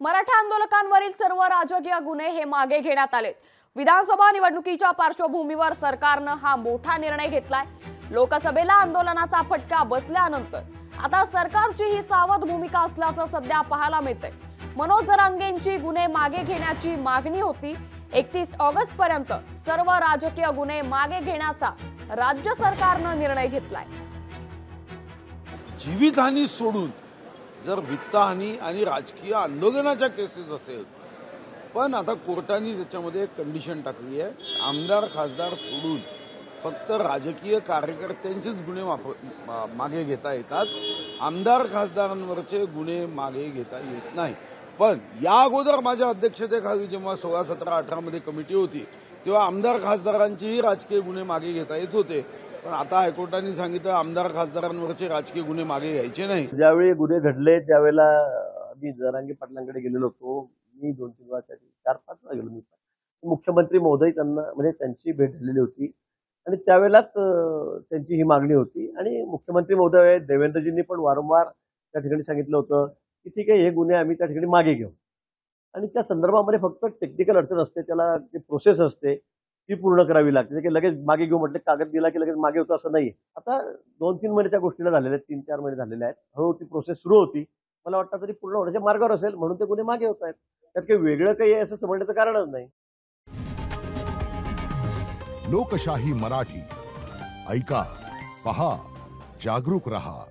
मराठा आंदोलकांवरील सर्व राजकीय गुन्हे हे मागे घेण्यात आलेत। विधानसभा निवडणुकीच्या पार्श्वभूमीवर सरकारने हा मोठा निर्णय घेतलाय। लोकसभेला आंदोलनाचा फटका बसल्यानंतर आता सरकारची ही सावध भूमिका असल्याचं सध्या पाहायला मिळतंय। मनोज जरांगेंची गुन्हे मागे घेण्याची मागणी होती। 31 ऑगस्ट पर्यंत सर्व राजकीय गुन्हे मागे घेण्याचा राज्य सरकारने निर्णय घेतलाय। जीवितहानी सोडून जर वित्तहानी आणि राजकीय आंदोलनाच्या केसेस असेल, पण आता कोर्टाने त्याच्यामध्ये एक कंडिशन टाकली आहे, आमदार खासदार सोडून फक्त राजकीय कार्यकर्त्यांचेच गुन्हे मागे घेता येतात, आमदार खासदारांवरचे गुन्हे मागे घेता येत नाही। पण या अगोदर माझ्या अध्यक्षतेखाली जेव्हा 16, 17, 18 मध्ये कमिटी होती तेव्हा आमदार खासदारांचेही राजकीय गुन्हे मागे घेता येत होते। पण आता हायकोर्टाने सांगितलं आमदार खासदारांवरचे राजकीय गुन्हे मागे घ्यायचे नाही। ज्यावेळी गुन्हे घडले त्यावेळेला मी जरांगे पाटलांकडे गेलेलो होतो। मी 2-3 वेळासाठी 4-5 वेळा गेलो। मी मुख्यमंत्री महोदय त्यांना म्हणजे त्यांची भेट झालेली होती आणि त्यावेळेलाच त्यांची ही मागणी होती आणि मुख्यमंत्री महोदय देवेंद्रजींनी पण वारंवार त्या ठिकाणी सांगितलं होतं की ठीक आहे, हे गुन्हे आम्ही त्या ठिकाणी मागे घेऊ आणि त्या संदर्भामध्ये फक्त टेक्निकल अडचण असते, त्याला ती प्रोसेस असते ती पूर्ण करावी लागते। की लगेच मागे घेऊ म्हटलं कागद दिला की लगेच मागे होतं असं नाही। आता 2-3 महिने त्या गोष्टीला झालेले आहेत, 3-4 महिने झालेले आहेत। हळूहळू ती प्रोसेस सुरू होती, मला वाटतं तरी पूर्ण होण्याच्या मार्गावर असेल म्हणून ते गुन्हे मागे होत आहेत। त्यात काही वेगळं काही आहे असं समजण्याचं कारणच नाही। लोकशाही मराठी ऐका, पहा, जागरूक रहा।